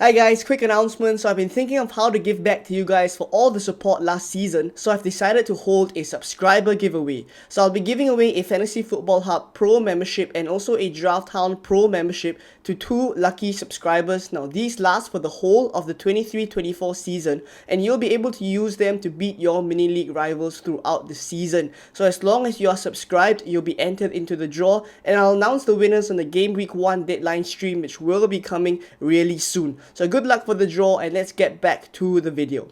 Hi guys, quick announcement. So I've been thinking of how to give back to you guys for all the support last season, so I've decided to hold a subscriber giveaway. So I'll be giving away a Fantasy Football Hub Pro membership and also a Draft Hound Pro membership to 2 lucky subscribers. Now these last for the whole of the 23-24 season, and you'll be able to use them to beat your mini league rivals throughout the season. So as long as you are subscribed, you'll be entered into the draw, and I'll announce the winners on the Gameweek 1 deadline stream, which will be coming really soon. So good luck for the draw, and let's get back to the video.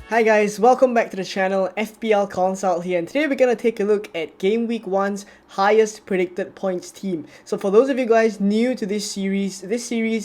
Hi guys, welcome back to the channel. FPL Consult here, and today we're going to take a look at Gameweek 1's highest predicted points team. So for those of you guys new to this series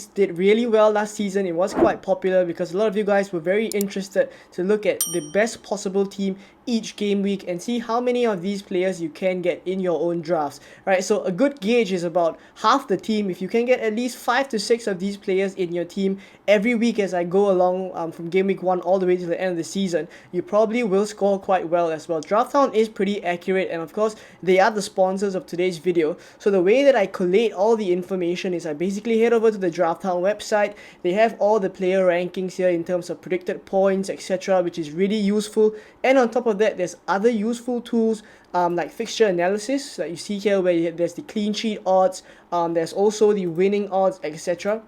did really well last season. It was quite popular because a lot of you guys were very interested to look at the best possible team each game week and see how many of these players you can get in your own drafts. Right, so a good gauge is about half the team. If you can get at least 5 to 6 of these players in your team every week as I go along from game week 1 all the way to the end of the season, you probably will score quite well as well. Drafthound is pretty accurate, and of course they are the sponsors of today's video. So the way that I collate all the information is I basically head over to the Drafthound website. They have all the player rankings here in terms of predicted points, etc., which is really useful. And on top of that, there's other useful tools like fixture analysis that you see here, where there's the clean sheet odds, there's also the winning odds, etc.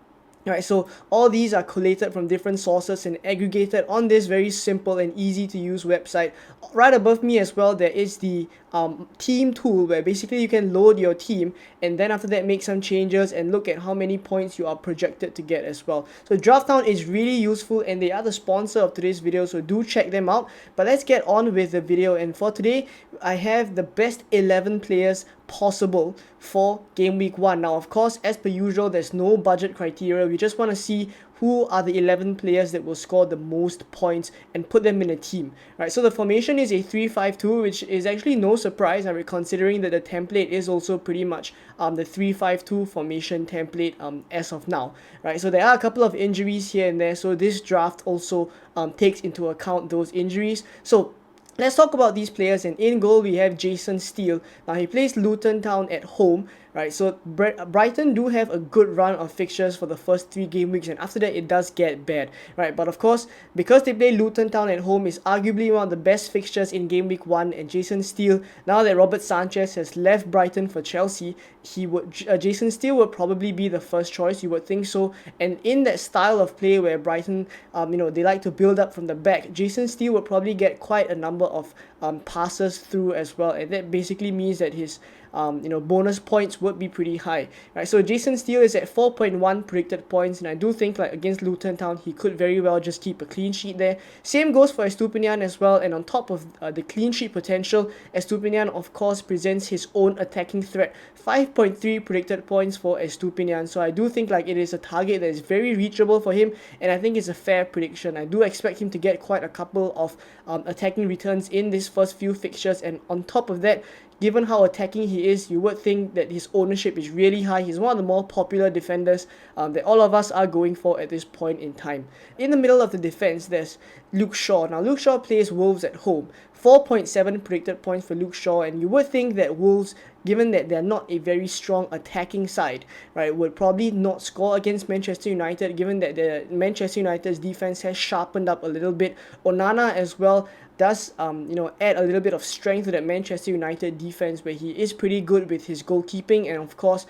Alright, so all these are collated from different sources and aggregated on this very simple and easy to use website. Right above me as well, there is the team tool, where basically you can load your team and then after that make some changes and look at how many points you are projected to get as well. So Drafthound is really useful, and they are the sponsor of today's video, so do check them out. But let's get on with the video, and for today I have the best 11 players possible for game week 1. Now of course, as per usual, there's no budget criteria. We just want to see who are the 11 players that will score the most points and put them in a team. Right, so the formation is a 3-5-2, which is actually no surprise, considering that the template is also pretty much the 3-5-2 formation template as of now. Right, so there are a couple of injuries here and there, so this draft also takes into account those injuries. So let's talk about these players. And in goal we have Jason Steele. Now he plays Luton Town at home. Right, so Brighton do have a good run of fixtures for the first 3 game weeks, and after that it does get bad. Right, but of course, because they play Luton Town at home, is arguably one of the best fixtures in game week 1. And Jason Steele, now that Robert Sanchez has left Brighton for Chelsea, Jason Steele would probably be the first choice, you would think so. And in that style of play where Brighton they like to build up from the back, Jason Steele would probably get quite a number of passes through as well, and that basically means that his bonus points would be pretty high. Right, so Jason Steele is at 4.1 predicted points, and I do think like against Luton Town he could very well just keep a clean sheet there. Same goes for Estupiñán as well, and on top of the clean sheet potential, Estupiñán of course presents his own attacking threat. 5.3 predicted points for Estupiñán, so I do think like it is a target that is very reachable for him, and I think it's a fair prediction. I do expect him to get quite a couple of attacking returns in these first few fixtures, and on top of that, given how attacking he is, you would think that his ownership is really high. He's one of the more popular defenders that all of us are going for at this point in time. In the middle of the defense, there's Luke Shaw. Now, Luke Shaw plays Wolves at home. 4.7 predicted points for Luke Shaw, and you would think that Wolves, given that they're not a very strong attacking side, right, would probably not score against Manchester United, given that the Manchester United's defense has sharpened up a little bit. Onana as well does add a little bit of strength to that Manchester United defense, where he is pretty good with his goalkeeping, and of course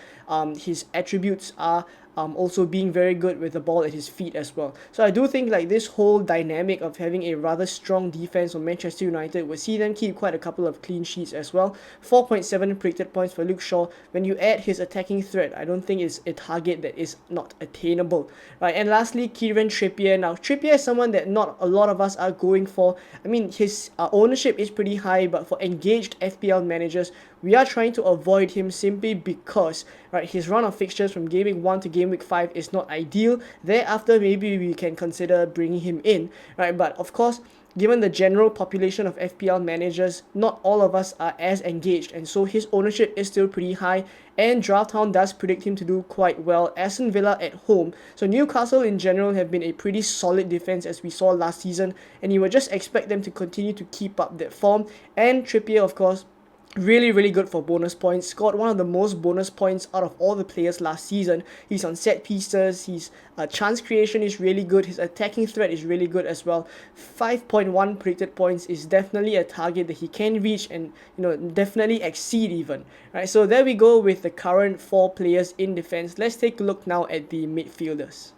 his attributes are also being very good with the ball at his feet as well. So I do think like this whole dynamic of having a rather strong defense on Manchester United will see them keep quite a couple of clean sheets as well. 4.7 predicted points for Luke Shaw. When you add his attacking threat, I don't think it's a target that is not attainable. Right, and lastly, Kieran Trippier. Now Trippier is someone that not a lot of us are going for. I mean, his ownership is pretty high, but for engaged FPL managers, we are trying to avoid him simply because, right, his run of fixtures from game week 1 to game week 5 is not ideal. Thereafter, maybe we can consider bringing him in, right? But of course, given the general population of FPL managers, not all of us are as engaged, and so his ownership is still pretty high, and Drafthound does predict him to do quite well. Aston Villa at home. So Newcastle in general have been a pretty solid defense as we saw last season, and you would just expect them to continue to keep up that form. And Trippier, of course, really good for bonus points. Scored one of the most bonus points out of all the players last season. He's on set pieces, his chance creation is really good, his attacking threat is really good as well. 5.1 predicted points is definitely a target that he can reach and definitely exceed even. Right, so there we go with the current 4 players in defense. Let's take a look now at the midfielders.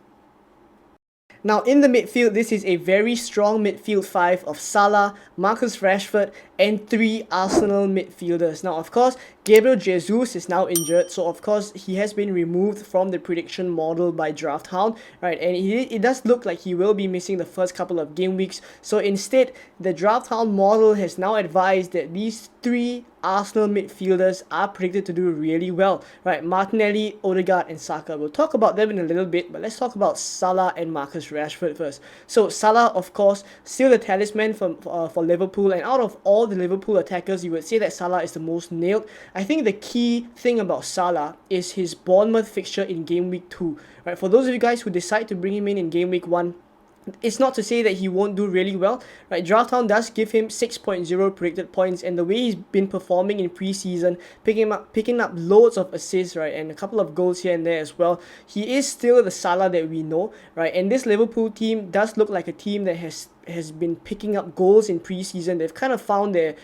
Now in the midfield, this is a very strong midfield 5 of Salah, Marcus Rashford and 3 Arsenal midfielders. Now of course, Gabriel Jesus is now injured, so of course he has been removed from the prediction model by DraftHound, right? And it does look like he will be missing the first couple of game weeks. So instead, the DraftHound model has now advised that these 3 Arsenal midfielders are predicted to do really well, right? Martinelli, Odegaard and Saka. We'll talk about them in a little bit, but let's talk about Salah and Marcus Rashford first. So Salah, of course, still the talisman for Liverpool, and out of all the Liverpool attackers, you would say that Salah is the most nailed. I think the key thing about Salah is his Bournemouth fixture in game week 2, right? For those of you guys who decide to bring him in game week 1, it's not to say that he won't do really well, right? DraftHound does give him 6.0 predicted points, and the way he's been performing in preseason, picking up loads of assists, right, and a couple of goals here and there as well, he is still the Salah that we know, right? And this Liverpool team does look like a team that has been picking up goals in preseason. They've kind of found their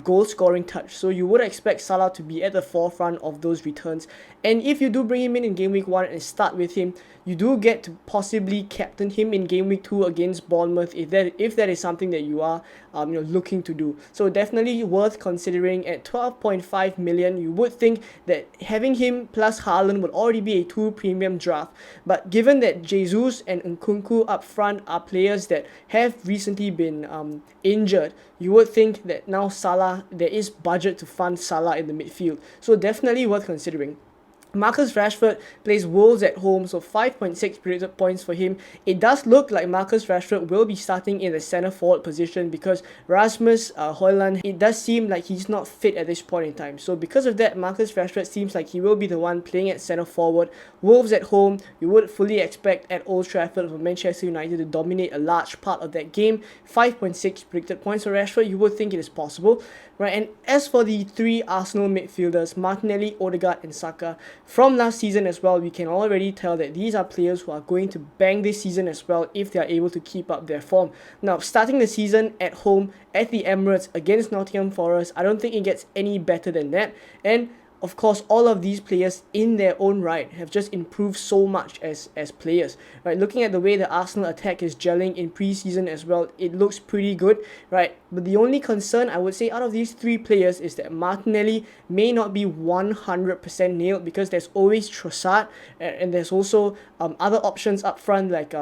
goal scoring touch, so you would expect Salah to be at the forefront of those returns. And if you do bring him in game week 1 and start with him, you do get to possibly captain him in game week 2 against Bournemouth if that is something that you are looking to do. So definitely worth considering. At 12.5 million, you would think that having him plus Haaland would already be a 2 premium draft, but given that Jesus and Nkunku up front are players that have recently been injured, you would think that now Salah, there is budget to fund Salah in the midfield, so definitely worth considering. Marcus Rashford plays Wolves at home, so 5.6 predicted points for him. It does look like Marcus Rashford will be starting in the centre forward position because Rasmus Højlund, it does seem like he's not fit at this point in time. So because of that, Marcus Rashford seems like he will be the one playing at centre forward. Wolves at home, you would fully expect at Old Trafford for Manchester United to dominate a large part of that game. 5.6 predicted points for Rashford, you would think it is possible, right? And as for the 3 Arsenal midfielders, Martinelli, Odegaard and Saka, from last season as well, we can already tell that these are players who are going to bang this season as well if they are able to keep up their form. Now, starting the season at home at the Emirates against Nottingham Forest, I don't think it gets any better than that. And of course, all of these players in their own right have just improved so much as players, right? Looking at the way the Arsenal attack is gelling in preseason as well, it looks pretty good, right? But the only concern I would say out of these 3 players is that Martinelli may not be 100% nailed because there's always Trossard, and there's also other options up front like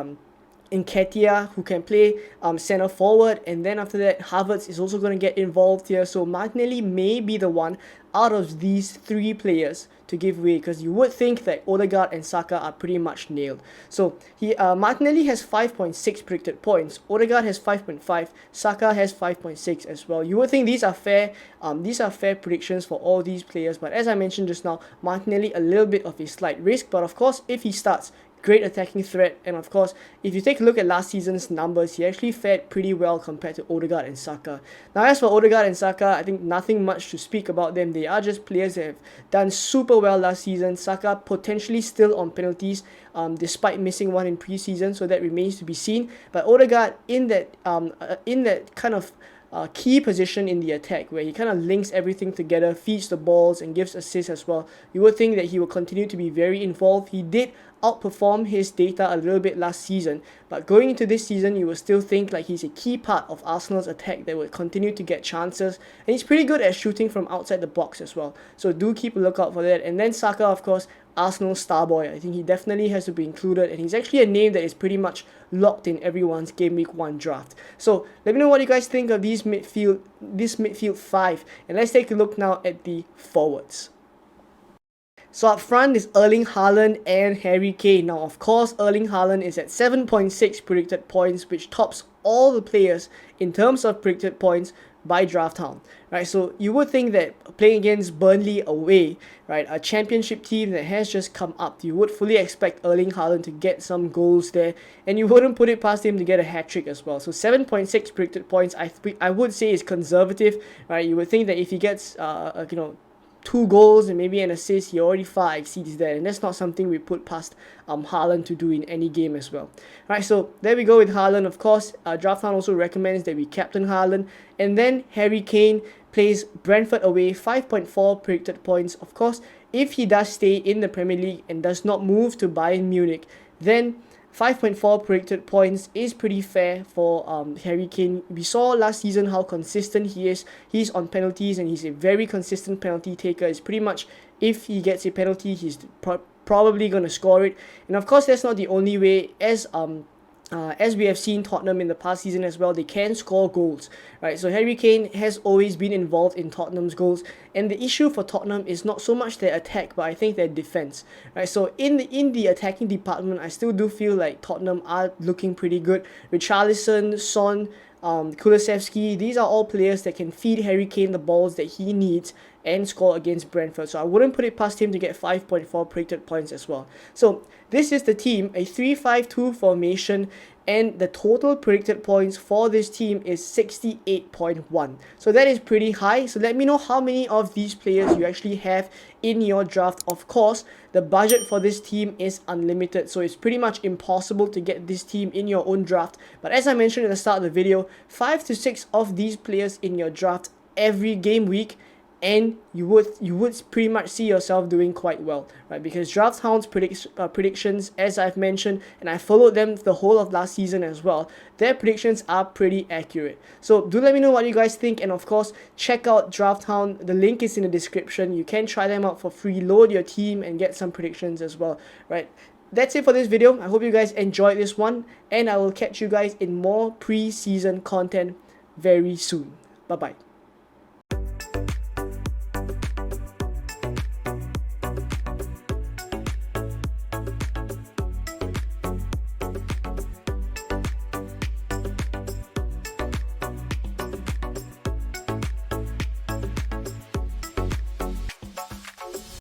Nketiah, who can play centre forward, and then after that Havertz is also going to get involved here. So Martinelli may be the one out of these 3 players to give way, because you would think that Odegaard and Saka are pretty much nailed. So Martinelli has 5.6 predicted points, Odegaard has 5.5, Saka has 5.6 as well. You would think these are fair predictions for all these players, but as I mentioned just now, Martinelli a little bit of a slight risk, but of course if he starts, great attacking threat, and of course if you take a look at last season's numbers, he actually fared pretty well compared to Odegaard and Saka. Now as for Odegaard and Saka, I think nothing much to speak about them. They are just players that have done super well last season. Saka potentially still on penalties despite missing one in preseason, so that remains to be seen. But Odegaard in that kind of key position in the attack where he kind of links everything together, feeds the balls and gives assists as well, you would think that he will continue to be very involved. He did outperform his data a little bit last season, but going into this season you will still think like he's a key part of Arsenal's attack that will continue to get chances, and he's pretty good at shooting from outside the box as well, so do keep a lookout for that. And then Saka, of course, Arsenal star boy, I think he definitely has to be included, and he's actually a name that is pretty much locked in everyone's game week 1 draft. So let me know what you guys think of this midfield 5, and let's take a look now at the forwards. So up front is Erling Haaland and Harry Kane. Now of course Erling Haaland is at 7.6 predicted points, which tops all the players in terms of predicted points by Draft Hound, right? So you would think that playing against Burnley away, right, a championship team that has just come up, you would fully expect Erling Haaland to get some goals there, and you wouldn't put it past him to get a hat-trick as well. So 7.6 predicted points, I would say is conservative, right? You would think that if he gets, 2 goals and maybe an assist, he already far exceeds that, and that's not something we put past Haaland to do in any game as well. Right, so there we go with Haaland. Of course, DraftHound also recommends that we captain Haaland, and then Harry Kane plays Brentford away, 5.4 predicted points. Of course, if he does stay in the Premier League and does not move to Bayern Munich, then 5.4 predicted points is pretty fair for Harry Kane. We saw last season how consistent he is. He's on penalties and he's a very consistent penalty taker. It's pretty much, if he gets a penalty, he's probably going to score it. And of course, that's not the only way. As we have seen Tottenham in the past season as well, they can score goals, right? So Harry Kane has always been involved in Tottenham's goals, and the issue for Tottenham is not so much their attack, but I think their defense, right? So in the attacking department, I still do feel like Tottenham are looking pretty good. Richarlison, Son, Kulusevski, these are all players that can feed Harry Kane the balls that he needs and score against Brentford. So I wouldn't put it past him to get 5.4 predicted points as well. So this is the team, a 3-5-2 formation, and the total predicted points for this team is 68.1. So that is pretty high. So let me know how many of these players you actually have in your draft. Of course, the budget for this team is unlimited, so it's pretty much impossible to get this team in your own draft. But as I mentioned at the start of the video, 5 to 6 of these players in your draft every game week, and you would pretty much see yourself doing quite well, right? Because DraftHound's predictions, as I've mentioned, and I followed them the whole of last season as well, their predictions are pretty accurate. So do let me know what you guys think, and of course, check out DraftHound. The link is in the description. You can try them out for free, load your team, and get some predictions as well, right? That's it for this video. I hope you guys enjoyed this one, and I will catch you guys in more pre-season content very soon. Bye-bye.